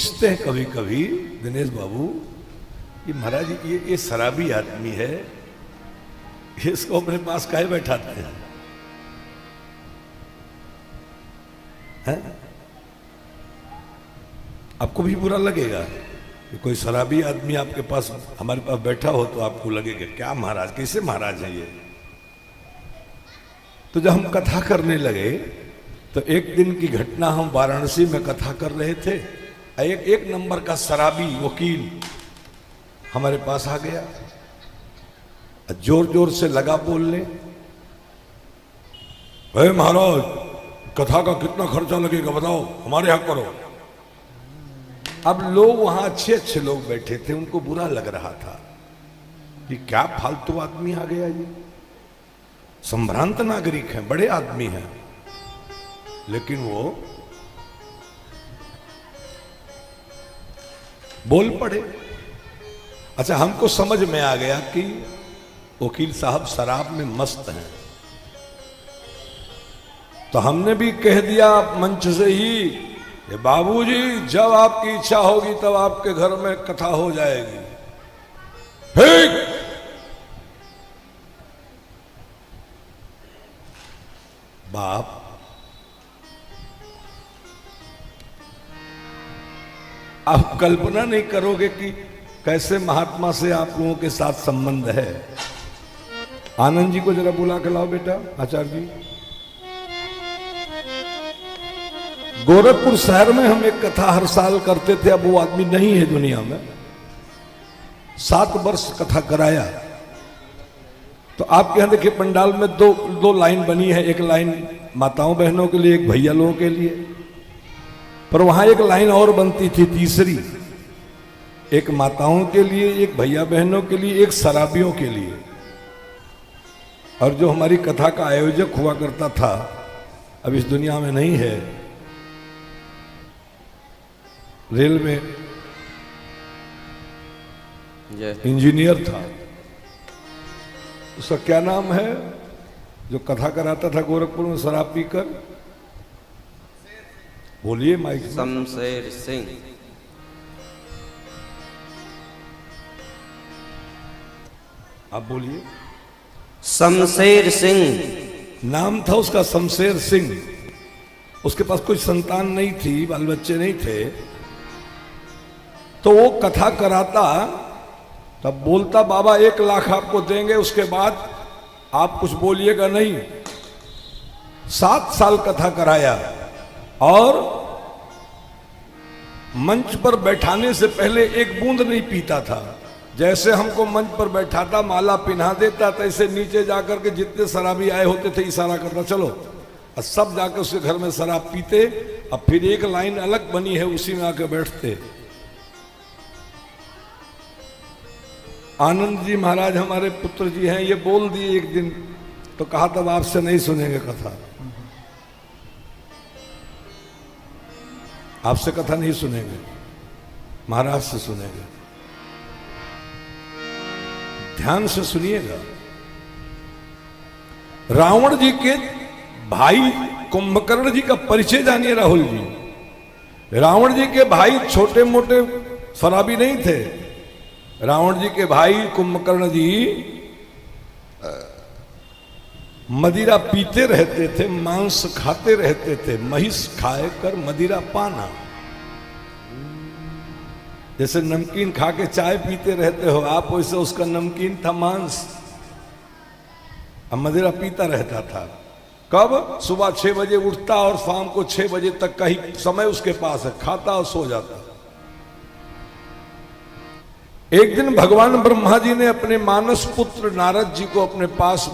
पूछते हैं कभी कभी दिनेश बाबू, ये महाराज ये शराबी आदमी है, इसको अपने पास काहे बैठाते हैं? आपको भी बुरा लगेगा कि कोई शराबी आदमी आपके पास हमारे पास बैठा हो तो आपको लगेगा क्या महाराज, कैसे महाराज हैं ये? तो जब हम कथा करने लगे तो एक दिन की घटना, हम वाराणसी में कथा कर रहे थे, एक नंबर का शराबी वकील हमारे पास आ गया, जोर जोर से लगा बोलने, भाई महाराज कथा का कितना खर्चा लगेगा बताओ, हमारे यहाँ करो। अब लोग वहां अच्छे अच्छे लोग बैठे थे, उनको बुरा लग रहा था कि क्या फालतू आदमी आ गया, ये संभ्रांत नागरिक हैं, बड़े आदमी हैं, लेकिन वो बोल पड़े। अच्छा, हमको समझ में आ गया कि वकील साहब शराब में मस्त हैं, तो हमने भी कह दिया मंच से ही, बाबूजी जब आपकी इच्छा होगी तब आपके घर में कथा हो जाएगी। ठीक, बाप आप कल्पना नहीं करोगे कि कैसे महात्मा से आप लोगों के साथ संबंध है। आनंद जी को जरा बुला के लाओ बेटा, आचार्य जी। गोरखपुर शहर में हम एक कथा हर साल करते थे, अब वो आदमी नहीं है दुनिया में। 7 वर्ष कथा कराया। तो आपके यहां देखिए पंडाल में दो लाइन बनी है, एक लाइन माताओं बहनों के लिए, एक भैया लोगों के लिए, पर वहां एक लाइन और बनती थी तीसरी, एक माताओं के लिए, एक भैया बहनों के लिए, एक शराबियों के लिए। और जो हमारी कथा का आयोजक हुआ करता था, अब इस दुनिया में नहीं है, रेल में इंजीनियर था, उसका क्या नाम है जो कथा कराता था गोरखपुर में शराब पीकर? बोलिए माइक। शमशेर सिंह। आप बोलिए। शमशेर सिंह नाम था उसका, शमशेर सिंह। उसके पास कोई संतान नहीं थी, बाल बच्चे नहीं थे, तो वो कथा कराता तब बोलता, बाबा 1 लाख आपको देंगे, उसके बाद आप कुछ बोलिएगा नहीं। 7 साल कथा कराया और मंच पर बैठाने से पहले एक बूंद नहीं पीता था। जैसे हमको मंच पर बैठाता, माला पिन्हा देता, तैसे नीचे जाकर के जितने शराबी आए होते थे इशारा करता, चलो, और सब जाकर उसके घर में शराब पीते। अब फिर एक लाइन अलग बनी है, उसी में आकर बैठते। आनंद जी महाराज हमारे पुत्र जी हैं, ये बोल दिए एक दिन, तो कहा तब आपसे नहीं सुनेंगे कथा, आपसे कथा नहीं सुनेंगे, महाराज से सुनेंगे। ध्यान से सुनिएगा। रावण जी के भाई कुंभकर्ण जी का परिचय जानिए राहुल जी। रावण जी के भाई छोटे मोटे शराबी नहीं थे। रावण जी के भाई कुंभकर्ण जी मदिरा पीते रहते थे, मांस खाते रहते थे, महिष खाए कर मदिरा पाना। जैसे नमकीन खा के चाय पीते रहते हो आप, वैसे उसका नमकीन था मांस, अब मदिरा पीता रहता था। कब? सुबह 6 बजे उठता और शाम को 6 बजे तक का ही समय उसके पास है, खाता और सो जाता। एक दिन भगवान ब्रह्मा जी ने अपने मानस पुत्र नारद जी को अपने पास